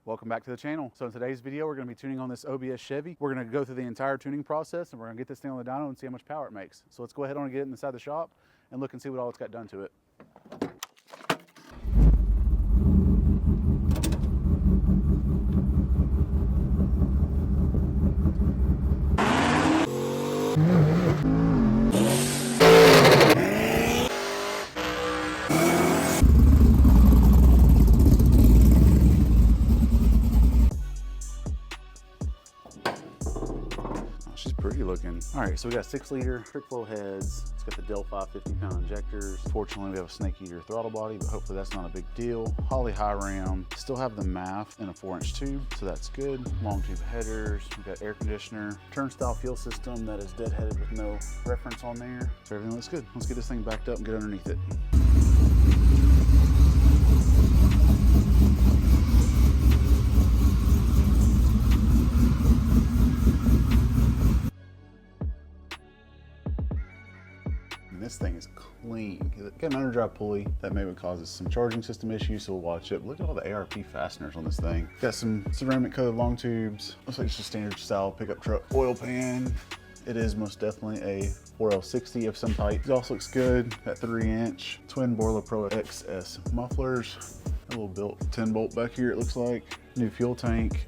Welcome back to the channel. So in today's video, we're going to be tuning on this OBS Chevy. We're going to go through the entire tuning process and we're going to get this thing on the dyno and see how much power it makes. So let's go ahead and get it inside the shop and look and see what all it's got done to it. She's pretty looking. All right, so we got 6-liter trick flow heads. It's got the Delphi 50-pound injectors. Fortunately, we have a snake eater throttle body, but hopefully that's not a big deal. Holley high ram. Still have the MAF in a 4-inch tube, so that's good. Long tube headers. We got air conditioner. Turnstile fuel system that is deadheaded with no reference on there. So everything looks good. Let's get this thing backed up and get underneath it. This thing is clean. It's got an underdrive pulley that maybe causes some charging system issues, so we'll watch it. But look at all the ARP fasteners on this thing. Got some ceramic coated long tubes. Looks like it's a standard style pickup truck oil pan. It is most definitely a 4L60 of some type. Exhaust looks good. Got 3-inch twin Borla Pro XS mufflers. A little built 10-bolt back here, it looks like. New fuel tank.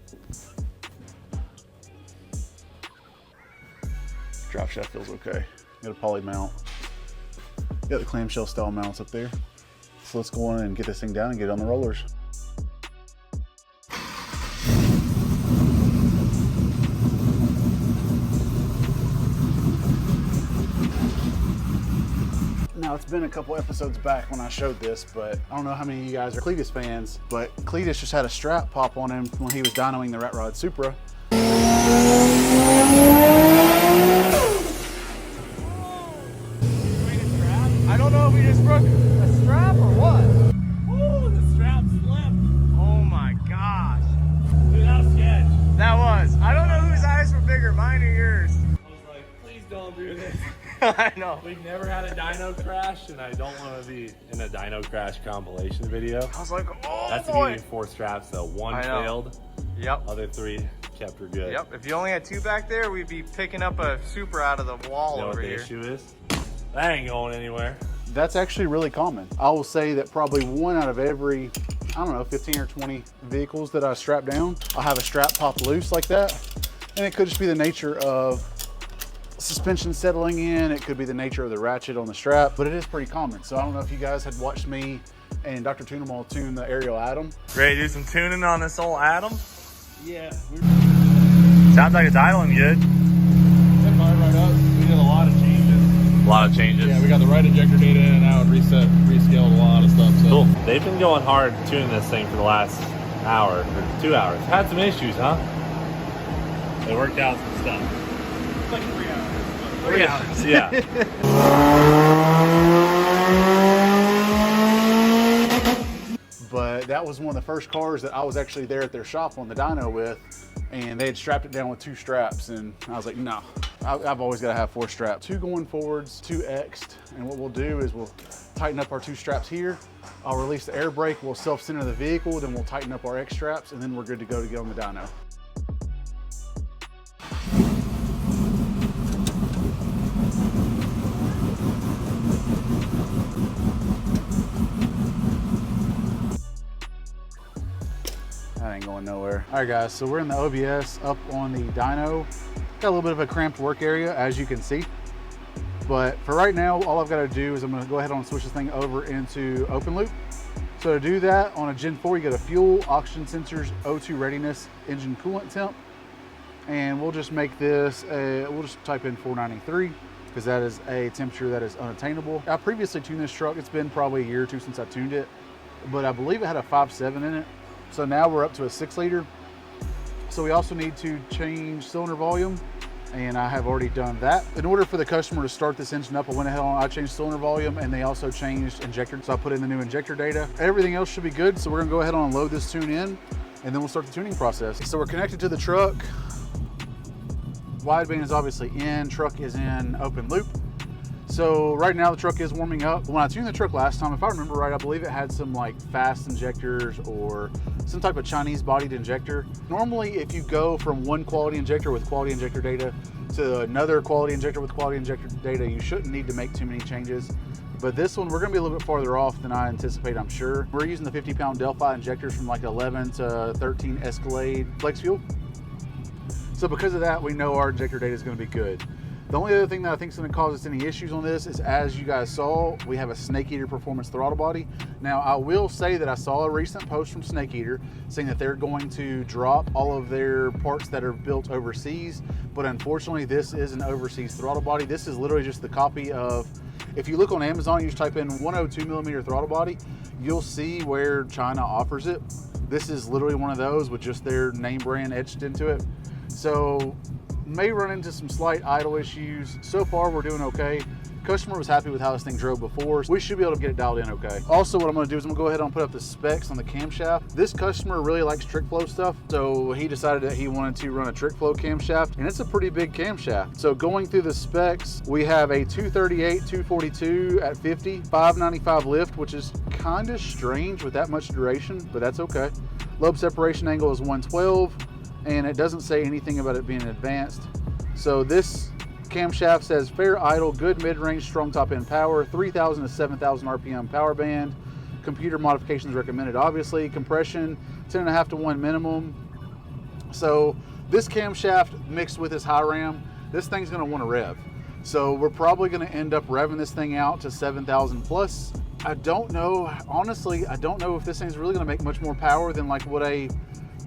Drop shaft feels okay. Got a poly mount. Got the clamshell style mounts up there. So let's go on and get this thing down and get it on the rollers. Now, it's been a couple episodes back when I showed this, but I don't know how many of you guys are Cletus fans, but Cletus just had a strap pop on him when he was dynoing the Rat Rod Supra. I don't know if we just broke a strap or what. Woo, the strap slipped. Oh my gosh. Dude, that was sketch. That was. I don't know whose eyes were bigger, mine or yours. I was like, please don't do this. I know. We've never had a dyno crash, and I don't want to be in a dyno crash compilation video. I was like, oh That's boy. the beauty of 4 straps, though. One failed. Yep. Other 3 kept her good. Yep. If you only had 2 back there, we'd be picking up a Supra out of the wall You know over what the here. issue is? That ain't going anywhere. That's actually really common. I will say that probably 1 out of every, I don't know, 15 or 20 vehicles that I strap down, I'll have a strap pop loose like that. And it could just be the nature of suspension settling in. It could be the nature of the ratchet on the strap, but it is pretty common. So I don't know if you guys had watched me and Dr. Tunemal tune the Ariel Atom. Ready to do some tuning on this old Atom? Yeah. Sounds like it's idling good. That fired right up. We did a lot of changes. A lot of changes. Yeah, we got the right injector data in and out, rescaled a lot of stuff. So. Cool. They've been going hard tuning this thing for the last hour or 2 hours. Had some issues, huh? They worked out some stuff. Like 3 hours. 3 hours, yeah. But that was one of the first cars that I was actually there at their shop on the dyno with, and they had strapped it down with 2 straps, and I was like, no, I've always got to have 4 straps. 2 going forwards, 2 X'd, and what we'll do is we'll tighten up our 2 straps here. I'll release the air brake, we'll self-center the vehicle, then we'll tighten up our X straps, and then we're good to go to get on the dyno. That ain't going nowhere. All right guys, so we're in the OBS up on the dyno. Got a little bit of a cramped work area, as you can see. But for right now, all I've got to do is I'm going to go ahead and switch this thing over into open loop. So to do that, on a Gen 4, you go to fuel, oxygen sensors, O2 readiness, engine coolant temp. And we'll just make this, we'll just type in 493 because that is a temperature that is unattainable. I previously tuned this truck. It's been probably a year or 2 since I tuned it, but I believe it had a 5.7 in it. So now we're up to a 6-liter. So we also need to change cylinder volume, and I have already done that. In order for the customer to start this engine up, I went ahead and I changed cylinder volume, and they also changed injector. So I put in the new injector data. Everything else should be good. So we're gonna go ahead and load this tune in, and then we'll start the tuning process. So we're connected to the truck. Wideband is obviously in, truck is in open loop. So right now the truck is warming up. When I tuned the truck last time, if I remember right, I believe it had some like fast injectors or some type of Chinese bodied injector. Normally, if you go from one quality injector with quality injector data to another quality injector with quality injector data, you shouldn't need to make too many changes. But this one, we're gonna be a little bit farther off than I anticipate, I'm sure. We're using the 50-pound Delphi injectors from like 11 to 13 Escalade flex fuel. So because of that, we know our injector data is gonna be good. The only other thing that I think is going to cause us any issues on this is, as you guys saw, we have a Snake Eater performance throttle body. Now, I will say that I saw a recent post from Snake Eater saying that they're going to drop all of their parts that are built overseas, but unfortunately, this is an overseas throttle body. This is literally just the copy of, if you look on Amazon, you just type in 102mm throttle body, you'll see where China offers it. This is literally one of those with just their name brand etched into it. So, may run into some slight idle issues. So far, we're doing okay. Customer was happy with how this thing drove before. We should be able to get it dialed in okay. Also, what I'm gonna do is I'm gonna go ahead and put up the specs on the camshaft. This customer really likes trick flow stuff, so he decided that he wanted to run a trick flow camshaft, and it's a pretty big camshaft. So going through the specs, we have a 238, 242 at 50, 595 lift, which is kind of strange with that much duration, but that's okay. Lobe separation angle is 112. And it doesn't say anything about it being advanced. So this camshaft says fair idle, good mid-range, strong top end power, 3,000 to 7,000 RPM power band. Computer modifications recommended, obviously. Compression, 10.5 to 1 minimum. So this camshaft mixed with this high ram, this thing's gonna wanna rev. So we're probably gonna end up revving this thing out to 7,000 plus. I don't know, honestly, I don't know if this thing's really gonna make much more power than like what a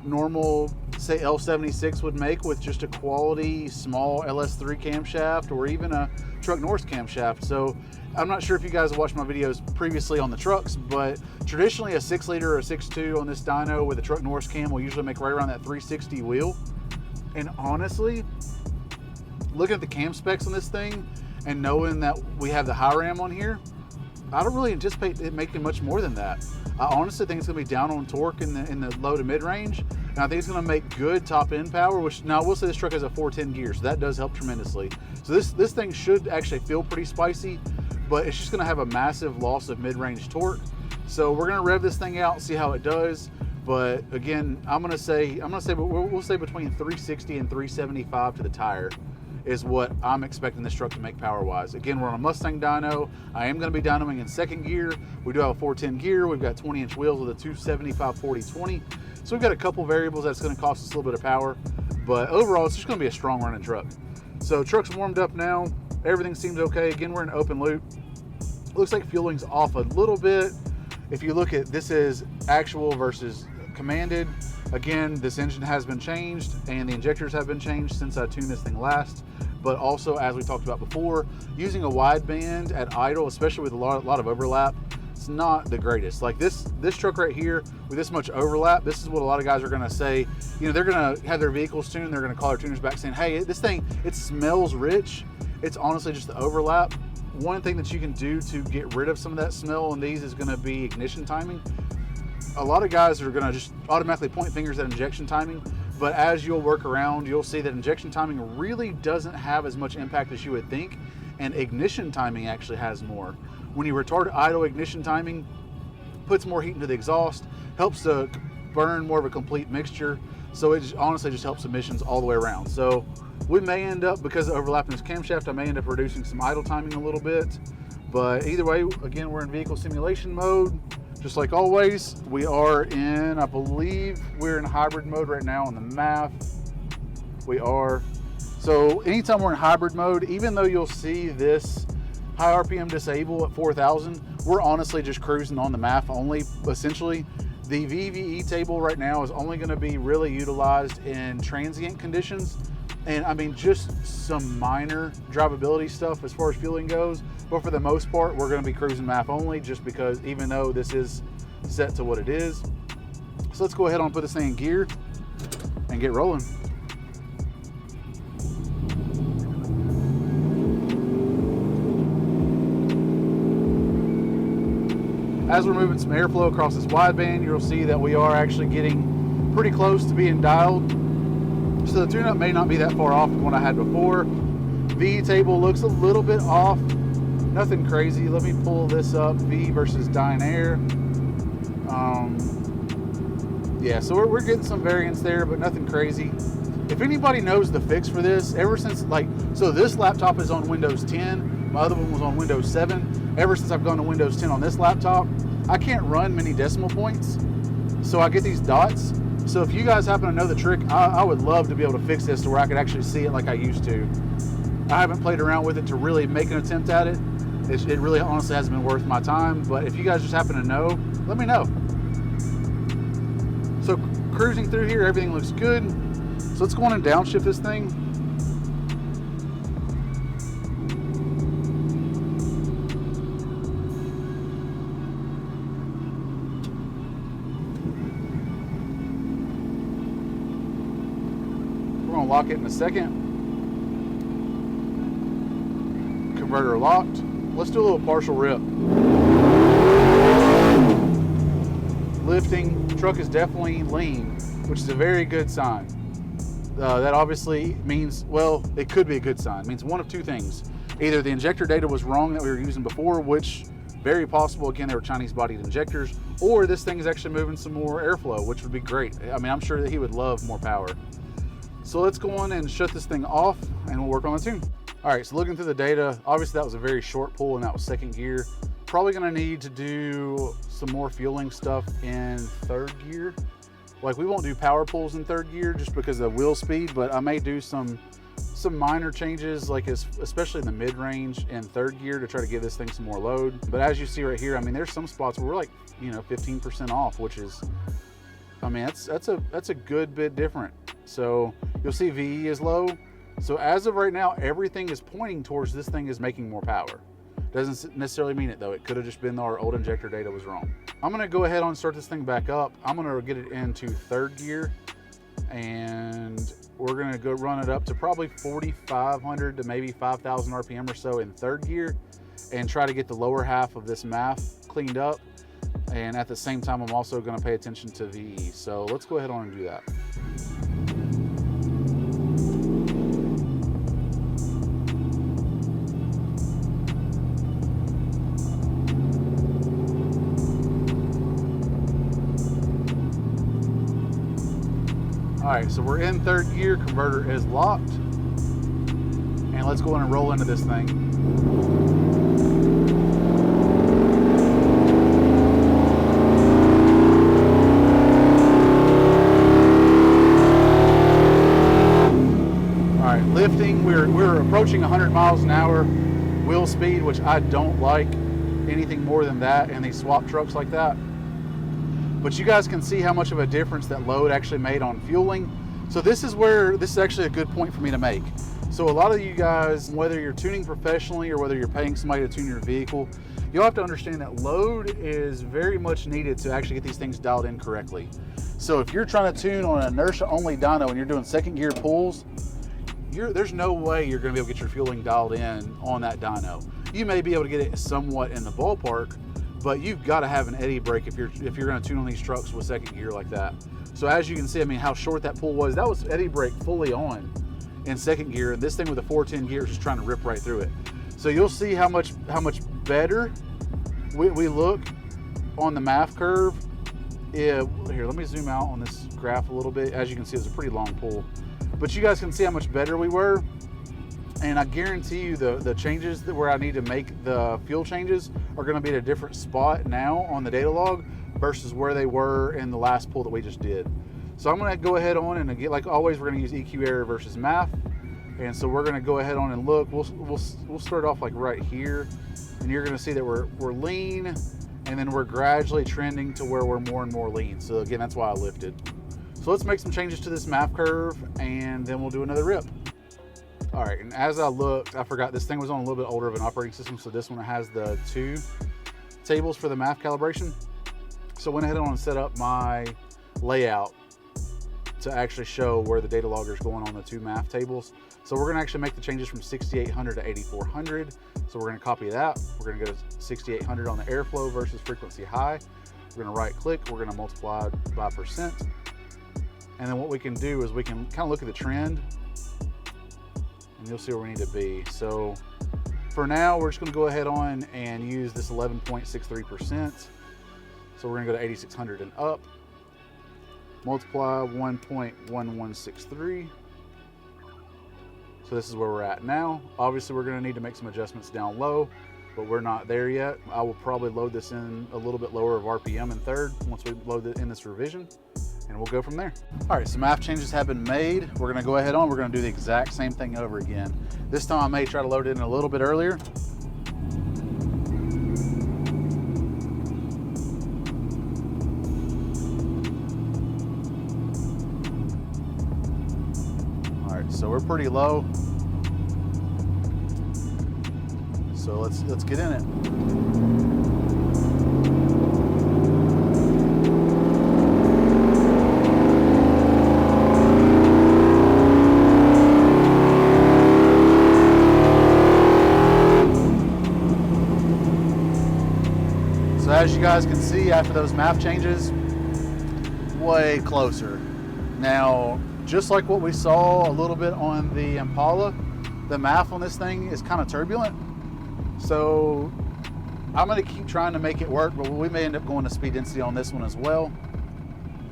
normal, say, L76 would make with just a quality small LS3 camshaft or even a Truck Norse camshaft. So I'm not sure if you guys have watched my videos previously on the trucks, but traditionally a 6-liter or a 6.2 on this dyno with a Truck Norse cam will usually make right around that 360 wheel. And honestly, looking at the cam specs on this thing and knowing that we have the high ram on here, I don't really anticipate it making much more than that. I honestly think it's going to be down on torque in the low to mid range, and I think it's going to make good top end power. Which, now I will say this truck has a 410 gear, so that does help tremendously. So this thing should actually feel pretty spicy, but it's just going to have a massive loss of mid range torque. So we're going to rev this thing out, see how it does. But again, we'll say between 360 and 375 to the tire is what I'm expecting this truck to make power-wise. Again, we're on a Mustang dyno. I am going to be dynoing in second gear. We do have a 410 gear. We've got 20-inch wheels with a 275 40/20. So we've got a couple variables that's going to cost us a little bit of power. But overall, it's just going to be a strong running truck. So truck's warmed up now. Everything seems okay. Again, we're in open loop. Looks like fueling's off a little bit. If you look at this is actual versus commanded. Again, this engine has been changed and the injectors have been changed since I tuned this thing last. But also, as we talked about before, using a wideband at idle, especially with a lot of overlap, it's not the greatest. Like this truck right here with this much overlap, this is what a lot of guys are gonna say. You know, they're gonna have their vehicles tuned, they're gonna call their tuners back saying, hey, this thing, it smells rich. It's honestly just the overlap. One thing that you can do to get rid of some of that smell on these is gonna be ignition timing. A lot of guys are gonna just automatically point fingers at injection timing, but as you'll work around, you'll see that injection timing really doesn't have as much impact as you would think, and ignition timing actually has more. When you retard idle, ignition timing puts more heat into the exhaust, helps to burn more of a complete mixture, so it honestly just helps emissions all the way around. So we may end up, because of overlapping this camshaft, I may end up reducing some idle timing a little bit, but either way, again, we're in vehicle simulation mode. Just like always, we are in, I believe we're in hybrid mode right now on the map. We are. So anytime we're in hybrid mode, even though you'll see this high RPM disable at 4,000, we're honestly just cruising on the MAF only, essentially. The VVE table right now is only gonna be really utilized in transient conditions. And I mean, just some minor drivability stuff as far as fueling goes. But for the most part, we're gonna be cruising MAF only, just because even though this is set to what it is. So let's go ahead and put this thing in gear and get rolling. As we're moving some airflow across this wideband, you'll see that we are actually getting pretty close to being dialed. So the tune-up may not be that far off from what I had before. VE table looks a little bit off. Nothing crazy. Let me pull this up, V versus Dynair. Yeah, so we're getting some variance there, but nothing crazy. If anybody knows the fix for this, ever since so this laptop is on Windows 10, my other one was on Windows 7. Ever since I've gone to Windows 10 on this laptop, I can't run many decimal points, so I get these dots. So if you guys happen to know the trick, I would love to be able to fix this to where I could actually see it like I used to. I haven't played around with it to really make an attempt at it. It really honestly hasn't been worth my time, but if you guys just happen to know, let me know. So cruising through here, everything looks good. So let's go on and downshift this thing. We're gonna lock it in a second. Converter locked. Let's do a little partial rip. Lifting, truck is definitely lean, which is a very good sign. That obviously means, well, it could be a good sign. It means one of two things. Either the injector data was wrong that we were using before, which very possible, again, they were Chinese bodied injectors, or this thing is actually moving some more airflow, which would be great. I mean, I'm sure that he would love more power. So let's go on and shut this thing off and we'll work on the tune. All right, so looking through the data, obviously that was a very short pull and that was second gear. Probably gonna need to do some more fueling stuff in third gear. Like we won't do power pulls in third gear just because of wheel speed, but I may do some minor changes, like especially in the mid-range in third gear to try to give this thing some more load. But as you see right here, I mean, there's some spots where we're like, 15% off, which is, I mean, that's a good bit different. So you'll see VE is low. So as of right now, everything is pointing towards this thing is making more power. Doesn't necessarily mean it though. It could have just been our old injector data was wrong. I'm gonna go ahead and start this thing back up. I'm gonna get it into third gear and we're gonna go run it up to probably 4,500 to maybe 5,000 RPM or so in third gear and try to get the lower half of this MAF cleaned up. And at the same time, I'm also gonna pay attention to VE. So let's go ahead on and do that. All right, so we're in third gear, converter is locked. And let's go in and roll into this thing. All right, lifting, we're approaching 100 miles an hour wheel speed, which I don't like anything more than that in these swap trucks like that. But you guys can see how much of a difference that load actually made on fueling. So this is actually a good point for me to make. So a lot of you guys, whether you're tuning professionally or whether you're paying somebody to tune your vehicle, you'll have to understand that load is very much needed to actually get these things dialed in correctly. So if you're trying to tune on an inertia only dyno and you're doing second gear pulls, there's no way you're gonna be able to get your fueling dialed in on that dyno. You may be able to get it somewhat in the ballpark, but you've got to have an eddy brake if you're going to tune on these trucks with second gear like that. So as you can see, I mean, how short that pull was, that was eddy brake fully on in second gear, and this thing with a 410 gear is just trying to rip right through it. So you'll see how much better we look on the MAF curve. Yeah, here, let me zoom out on this graph a little bit. As you can see, it's a pretty long pull, but you guys can see how much better we were. And I guarantee you the changes where I need to make the fuel changes are gonna be at a different spot now on the data log versus where they were in the last pull that we just did. So I'm gonna go ahead on and again, like always, we're gonna use EQ error versus MAF. And so we're gonna go ahead on and look, we'll start off like right here. And you're gonna see that we're lean and then we're gradually trending to where we're more and more lean. So again, that's why I lifted. So let's make some changes to this MAF curve and then we'll do another rip. All right, and as I looked, I forgot this thing was on a little bit older of an operating system, so this one has the 2 tables for the MAF calibration. So I went ahead and set up my layout to actually show where the data logger is going on the 2 MAF tables. So we're gonna actually make the changes from 6,800 to 8,400. So we're gonna copy that. We're gonna go to 6,800 on the airflow versus frequency high. We're gonna right click, we're gonna multiply by %. And then what we can do is we can kind of look at the trend and you'll see where we need to be. So For now, we're just gonna go ahead on and use this 11.63%. So we're gonna go to 8600 and up. Multiply 1.1163. So this is where we're at now. Obviously, we're gonna need to make some adjustments down low, but we're not there yet. I will probably load this in a little bit lower of RPM in third once we load it in this revision, and we'll go from there. All right, so math changes have been made. We're gonna go ahead on, we're gonna do the exact same thing over again. This time I may try to load it in a little bit earlier. All right, so we're pretty low. So let's get in it. So as you guys can see, after those math changes, way closer. Now, just like what we saw a little bit on the Impala, the math on this thing is kind of turbulent. So I'm gonna keep trying to make it work, but we may end up going to speed density on this one as well.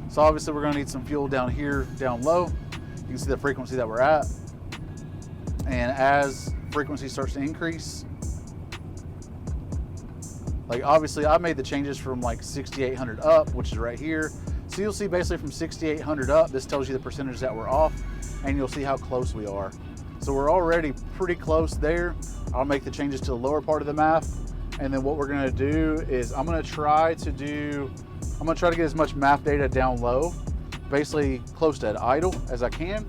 So obviously we're gonna need some fuel down here, down low. You can see the frequency that we're at. And as frequency starts to increase, like obviously I made the changes from like 6,800 up, which is right here. So you'll see basically from 6,800 up, this tells you the percentage that we're off, and you'll see how close we are. So we're already pretty close there. I'll make the changes to the lower part of the math. And then what we're gonna do is I'm gonna try to get as much math data down low, basically close to idle as I can.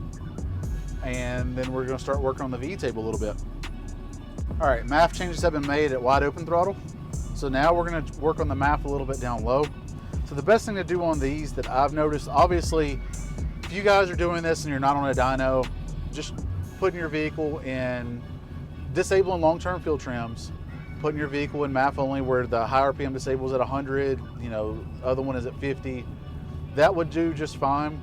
And then we're gonna start working on the V table a little bit. All right, math changes have been made at wide open throttle. So now we're gonna work on the math a little bit down low. So the best thing to do on these that I've noticed, obviously, if you guys are doing this and you're not on a dyno, just putting your vehicle in disabling long-term field trims, putting your vehicle in math only where the high RPM disables at 100, you know, other one is at 50, that would do just fine.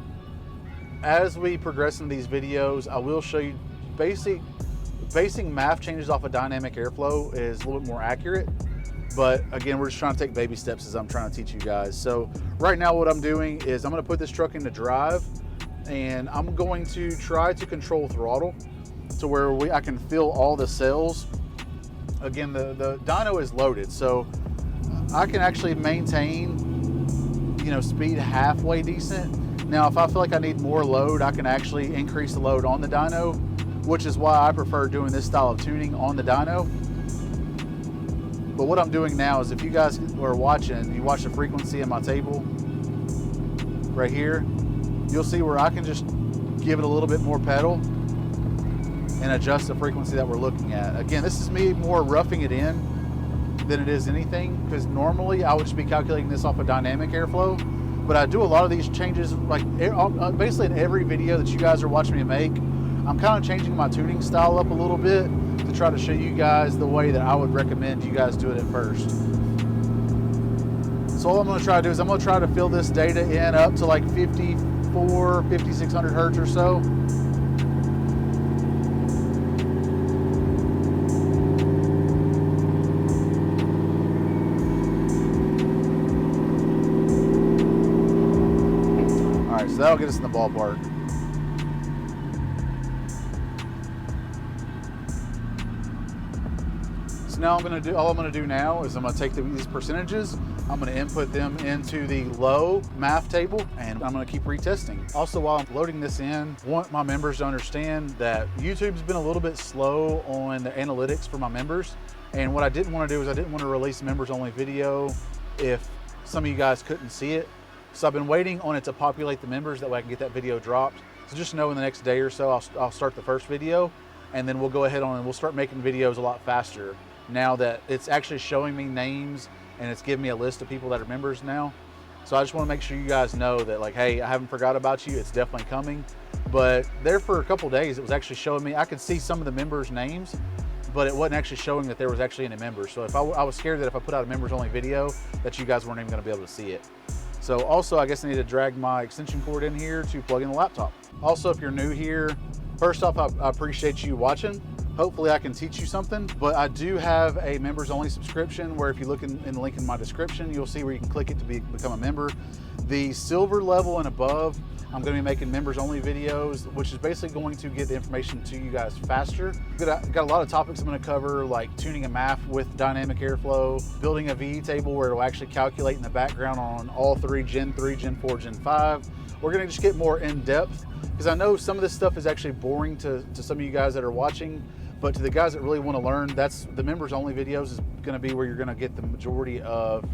As we progress in these videos, I will show you basing math changes off of dynamic airflow is a little bit more accurate. But again, we're just trying to take baby steps as I'm trying to teach you guys. So right now what I'm doing is I'm gonna put this truck into drive, and I'm going to try to control throttle to where I can fill all the cells. Again, the dyno is loaded, so I can actually maintain, you know, speed halfway decent. Now, if I feel like I need more load, I can actually increase the load on the dyno, which is why I prefer doing this style of tuning on the dyno. But what I'm doing now is if you guys are watching, you watch the frequency in my table right here, you'll see where I can just give it a little bit more pedal and adjust the frequency that we're looking at. Again, this is me more roughing it in than it is anything, because normally I would just be calculating this off of dynamic airflow, but I do a lot of these changes, like basically in every video that you guys are watching me make, I'm kind of changing my tuning style up a little bit to try to show you guys the way that I would recommend you guys do it at first. So all I'm gonna try to do is I'm gonna try to fill this data in up to like 5,600 hertz or so. All right, so that'll get us in the ballpark. So now all I'm gonna do now is I'm gonna take these percentages, I'm gonna input them into the low math table, and I'm gonna keep retesting. Also, while I'm loading this in, I want my members to understand that YouTube's been a little bit slow on the analytics for my members. And what I didn't wanna do is I didn't wanna release members only video if some of you guys couldn't see it. So I've been waiting on it to populate the members, that way I can get that video dropped. So just know in the next day or so, I'll start the first video, and then we'll go ahead on and we'll start making videos a lot faster now that it's actually showing me names and it's giving me a list of people that are members now. So I just want to make sure you guys know that, like, hey, I haven't forgot about you. It's definitely coming. But there for a couple days, it was actually showing me, I could see some of the members' names, but it wasn't actually showing that there was actually any members. So if I was scared that if I put out a members only video, that you guys weren't even going to be able to see it. So also, I guess I need to drag my extension cord in here to plug in the laptop. Also, if you're new here, first off, I appreciate you watching. Hopefully I can teach you something, but I do have a members only subscription where if you look in the link in my description, you'll see where you can click it to become a member. The silver level and above, I'm going to be making members only videos, which is basically going to get the information to you guys faster. Got a lot of topics I'm going to cover, like tuning a MAF with dynamic airflow, building a VE table where it'll actually calculate in the background on all three, Gen 3, Gen 4, Gen 5. We're going to just get more in depth because I know some of this stuff is actually boring to some of you guys that are watching, but to the guys that really want to learn, that's the members only videos is going to be where you're going to get the majority of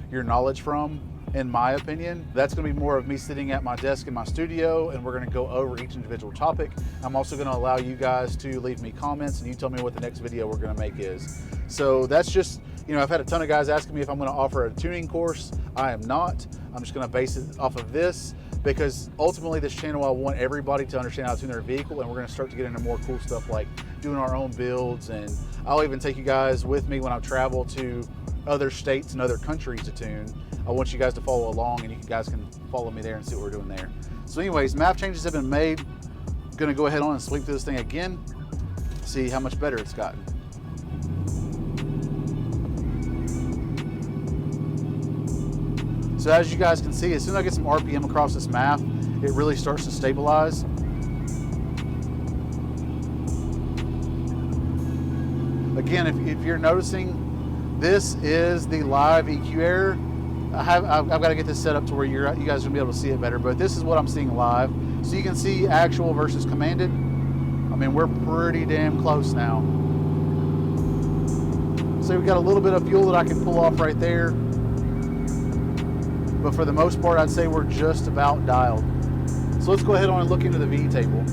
your knowledge from. In my opinion, that's going to be more of me sitting at my desk in my studio and we're going to go over each individual topic. I'm also going to allow you guys to leave me comments and you tell me what the next video we're going to make is. So that's just, you know, I've had a ton of guys asking me if I'm going to offer a tuning course. I am not. I'm just going to base it off of this because ultimately this channel, I want everybody to understand how to tune their vehicle, and we're going to start to get into more cool stuff like doing our own builds, and I'll even take you guys with me when I travel to other states and other countries to tune. I want you guys to follow along and you guys can follow me there and see what we're doing there. So anyways, MAF changes have been made. I'm gonna go ahead on and sweep through this thing again, see how much better it's gotten. So as you guys can see, as soon as I get some RPM across this MAF, it really starts to stabilize. Again, if you're noticing, this is the live EQ error. I've got to get this set up to where you guys will be able to see it better, but this is what I'm seeing live. So you can see actual versus commanded. I mean, we're pretty damn close now. So we've got a little bit of fuel that I can pull off right there. But for the most part, I'd say we're just about dialed. So let's go ahead on and look into the VE table.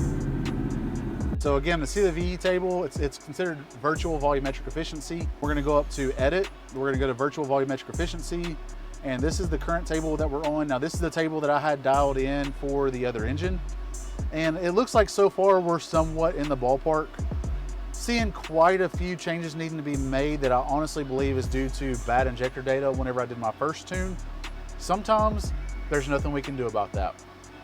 So again, to see the VE table, it's considered virtual volumetric efficiency. We're gonna go up to edit. We're gonna go to virtual volumetric efficiency. And this is the current table that we're on. Now this is the table that I had dialed in for the other engine. And it looks like so far we're somewhat in the ballpark. Seeing quite a few changes needing to be made that I honestly believe is due to bad injector data whenever I did my first tune. Sometimes there's nothing we can do about that.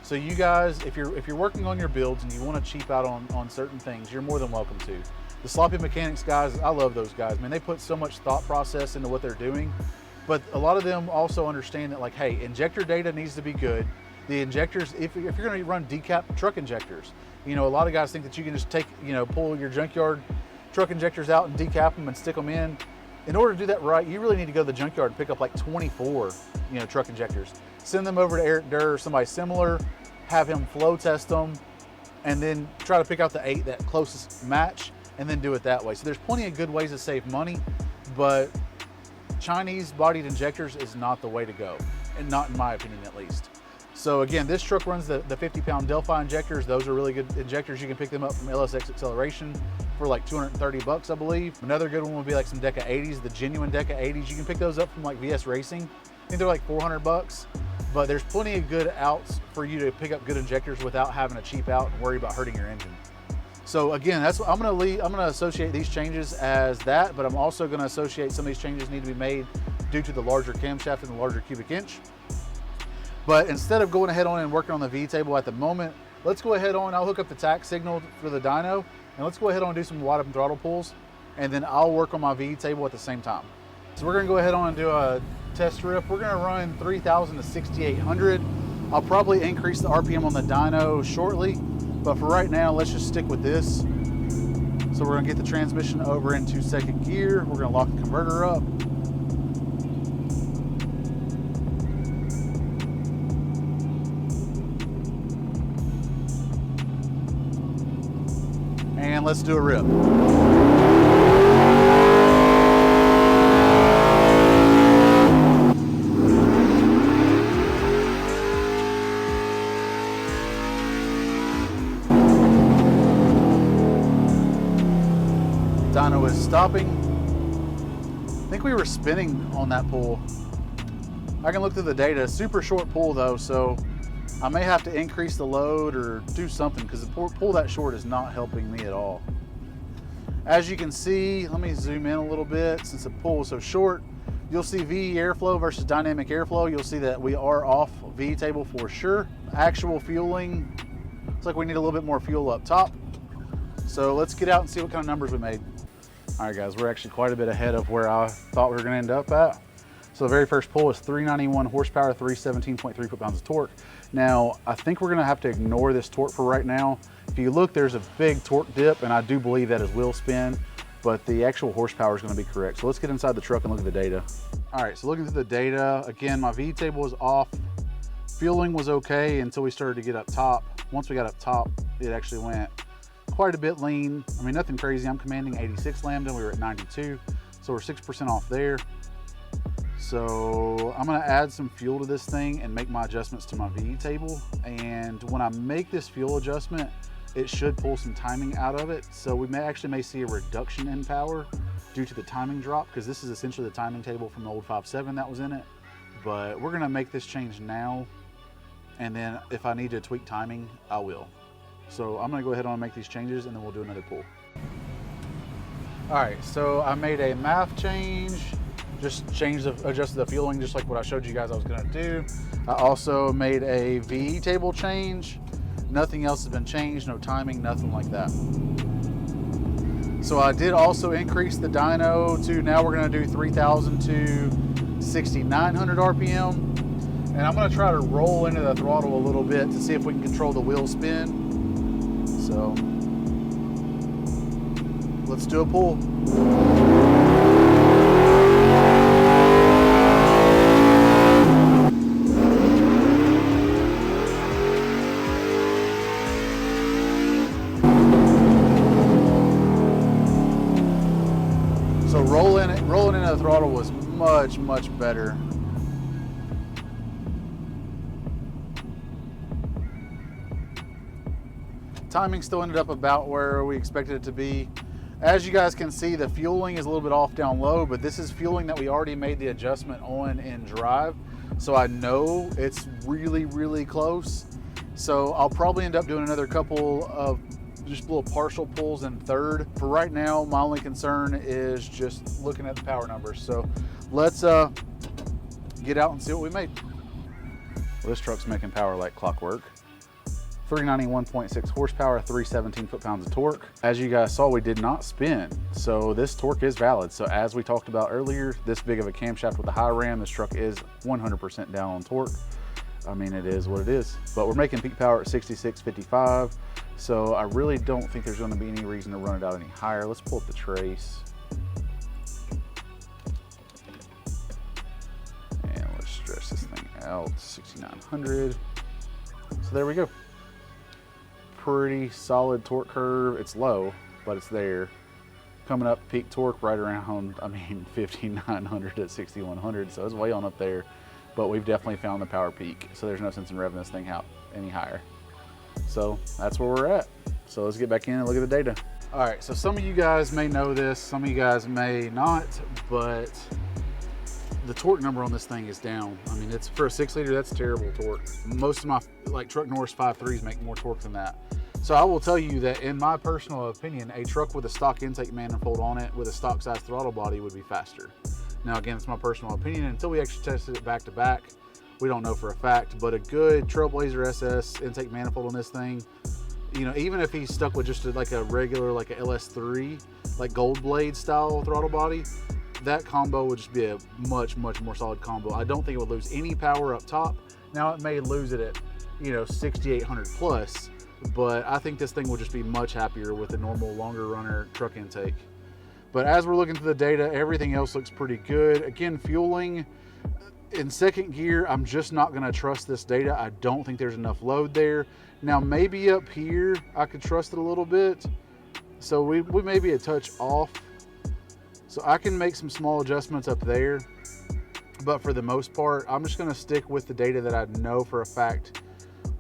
So you guys, if you're working on your builds and you want to cheap out on certain things, you're more than welcome to. The sloppy mechanics guys, I love those guys, man. They put so much thought process into what they're doing. But a lot of them also understand that, like, hey, injector data needs to be good. The injectors, if you're going to run decap truck injectors, you know, a lot of guys think that you can just take, you know, pull your junkyard truck injectors out and decap them and stick them in. In order to do that right, you really need to go to the junkyard and pick up like 24, you know, truck injectors. Send them over to Eric Durr or somebody similar, have him flow test them, and then try to pick out the 8 that closest match, and then do it that way. So there's plenty of good ways to save money, but Chinese bodied injectors is not the way to go, and not in my opinion at least. So again, this truck runs the 50-pound Delphi injectors. Those are really good injectors. You can pick them up from LSX Acceleration for like 230 bucks, I believe. Another good one would be like some Deca 80s, the genuine Deca 80s. You can pick those up from like VS Racing. I think they're like 400 bucks, but there's plenty of good outs for you to pick up good injectors without having to cheap out and worry about hurting your engine. So again, that's what I'm gonna associate these changes as that, but I'm also gonna associate some of these changes need to be made due to the larger camshaft and the larger cubic inch. But instead of going ahead on and working on the V table at the moment, let's go ahead on, I'll hook up the tack signal for the dyno, and let's go ahead on and do some wide open throttle pulls, and then I'll work on my V table at the same time. So we're gonna go ahead on and do a test riff. We're gonna run 3,000 to 6,800. I'll probably increase the RPM on the dyno shortly, but for right now, let's just stick with this. So we're gonna get the transmission over into second gear. We're gonna lock the converter up. And let's do a rip. Dyno is stopping. I think we were spinning on that pull. I can look through the data. Super short pull though, so I may have to increase the load or do something because the pull that short is not helping me at all. As you can see, let me zoom in a little bit. Since the pull is so short, you'll see VE airflow versus dynamic airflow. You'll see that we are off V table for sure. Actual fueling, looks like we need a little bit more fuel up top. So let's get out and see what kind of numbers we made. All right guys, we're actually quite a bit ahead of where I thought we were gonna end up at. So the very first pull is 391 horsepower, 317.3 foot-pounds of torque. Now, I think we're gonna have to ignore this torque for right now. If you look, there's a big torque dip, and I do believe that is wheel spin, but the actual horsepower is gonna be correct. So let's get inside the truck and look at the data. All right, so looking through the data, again, my V table was off. Fueling was okay until we started to get up top. Once we got up top, it actually went quite a bit lean. I mean, nothing crazy. I'm commanding 86 lambda, we were at 92, so we're 6% off there. So I'm gonna add some fuel to this thing and make my adjustments to my V table. And when I make this fuel adjustment, it should pull some timing out of it. So we may see a reduction in power due to the timing drop, because this is essentially the timing table from the old 5.7 that was in it. But we're gonna make this change now. And then if I need to tweak timing, I will. So I'm gonna go ahead and make these changes and then we'll do another pull. All right, so I made a math change. Just adjusted the fueling just like what I showed you guys I was gonna do. I also made a VE table change. Nothing else has been changed, no timing, nothing like that. So I did also increase the dyno to, now we're gonna do 3,000 to 6,900 RPM. And I'm gonna try to roll into the throttle a little bit to see if we can control the wheel spin. So let's do a pull. So rolling into the throttle was much better. Timing still ended up about where we expected it to be. As you guys can see, the fueling is a little bit off down low, but this is fueling that we already made the adjustment on in drive. So I know it's really close. So I'll probably end up doing another couple of just little partial pulls in third. For right now, my only concern is just looking at the power numbers. So let's get out and see what we made. Well, this truck's making power like clockwork. 391.6 horsepower, 317 foot-pounds of torque. As you guys saw, we did not spin, so this torque is valid. So as we talked about earlier, this big of a camshaft with a high ram, this truck is 100% down on torque. I mean, it is what it is. But we're making peak power at 66.55, so I really don't think there's gonna be any reason to run it out any higher. Let's pull up the trace. And let's stretch this thing out to 6,900. So there we go. Pretty solid torque curve. It's low, but it's there. Coming up peak torque right around, I mean, 5,900 at 6,100, so it's way on up there. But we've definitely found the power peak, so there's no sense in revving this thing out any higher. So that's where we're at. So let's get back in and look at the data. All right, so some of you guys may know this, some of you guys may not, but the torque number on this thing is down. I mean, it's for a 6-liter, that's terrible torque. Most of my Truck Norris 5.3s make more torque than that. So I will tell you that in my personal opinion, a truck with a stock intake manifold on it with a stock size throttle body would be faster. Now again, it's my personal opinion. Until we actually tested it back to back, we don't know for a fact, but a good Trailblazer SS intake manifold on this thing, you know, even if he's stuck with just like a regular, like a LS3, like gold blade style throttle body, that combo would just be a much more solid combo. I don't think it would lose any power up top. Now it may lose it at, you know, 6,800 plus, but I think this thing will just be much happier with a normal longer runner truck intake. But as we're looking through the data, everything else looks pretty good. Again, fueling in second gear, I'm just not gonna trust this data. I don't think there's enough load there. Now maybe up here, I could trust it a little bit. So we may be a touch off. So I can make some small adjustments up there, but for the most part, I'm just gonna stick with the data that I know for a fact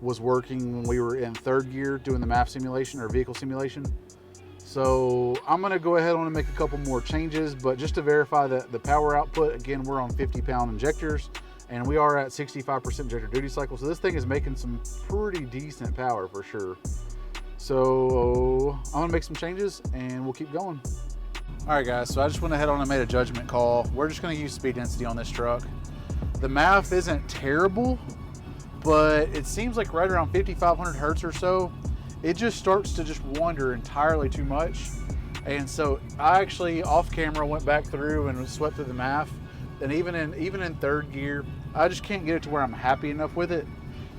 was working when we were in third gear doing the MAF simulation or vehicle simulation. So I'm gonna go ahead and make a couple more changes, but just to verify that the power output, again, we're on 50-pound injectors and we are at 65% injector duty cycle. So this thing is making some pretty decent power for sure. So I'm gonna make some changes and we'll keep going. All right guys, so I just went ahead and made a judgment call. We're just gonna use speed density on this truck. The MAF isn't terrible, but it seems like right around 5,500 hertz or so it just starts to just wander entirely too much. And so I actually off camera went back through and swept through the MAF, and even in third gear, I just can't get it to where I'm happy enough with it.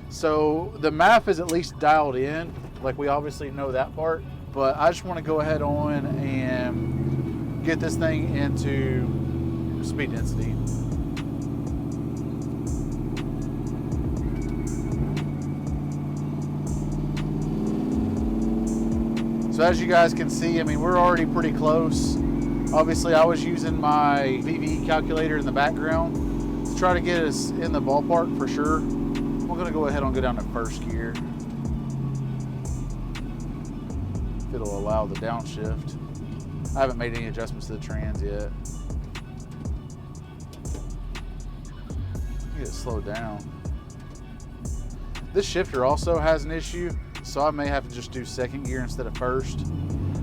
So the MAF is at least dialed in, like we obviously know that part, but I just want to go ahead on and get this thing into speed density. So as you guys can see, I mean, we're already pretty close. Obviously, I was using my VVE calculator in the background to try to get us in the ballpark for sure. We're gonna go ahead and go down to first gear. If it'll allow the downshift. I haven't made any adjustments to the trans yet. Get it slowed down. This shifter also has an issue, so I may have to just do second gear instead of first.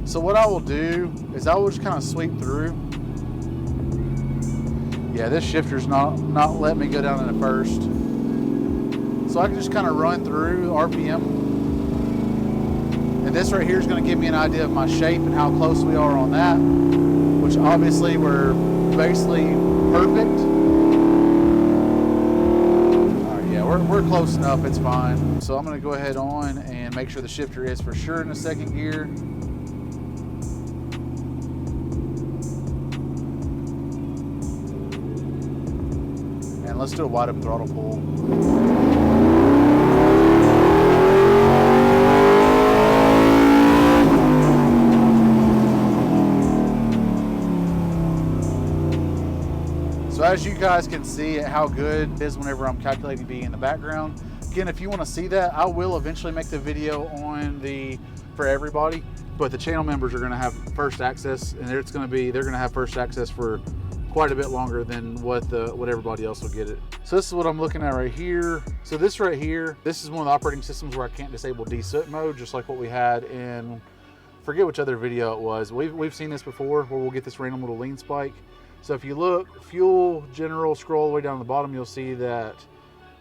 So what I will do is I will just kind of sweep through. Yeah, this shifter's not letting me go down into first. So I can just kind of run through RPM. And this right here is going to give me an idea of my shape and how close we are on that, which obviously we're basically perfect. We're close enough, it's fine. So I'm gonna go ahead on and make sure the shifter is for sure in the second gear. And let's do a wide open throttle pull. So as you guys can see how good it is whenever I'm calculating V in the background. Again, if you want to see that, I will eventually make the video on for everybody, but the channel members are going to have first access, and they're going to have first access for quite a bit longer than what everybody else will get it. So this is what I'm looking at right here. So this right here, this is one of the operating systems where I can't disable desoot mode, just like what we had in, forget which other video it was. We've seen this before where we'll get this random little lean spike. So if you look, fuel, general, scroll all the way down to the bottom, you'll see that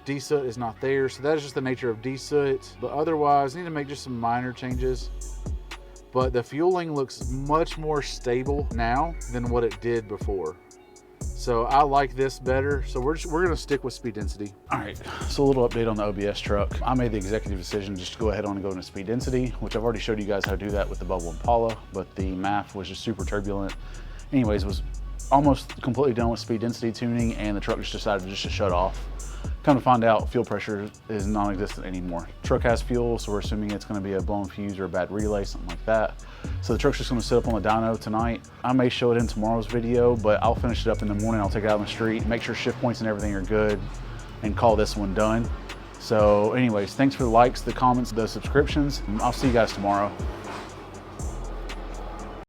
desoot is not there. So that is just the nature of desoot. But otherwise, I need to make just some minor changes. But the fueling looks much more stable now than what it did before. So I like this better. So we're gonna stick with speed density. All right, so a little update on the OBS truck. I made the executive decision just to go ahead on and go into speed density, which I've already showed you guys how to do that with the Bubble Impala, but the MAF was just super turbulent. Anyways, was almost completely done with speed density tuning, and the truck just decided to shut off. Come to find out, fuel pressure is non-existent anymore. Truck has fuel, so we're assuming it's gonna be a blown fuse or a bad relay, something like that. So the truck's just gonna sit up on the dyno tonight. I may show it in tomorrow's video, but I'll finish it up in the morning. I'll take it out on the street, make sure shift points and everything are good, and call this one done. So anyways, thanks for the likes, the comments, the subscriptions. I'll see you guys tomorrow.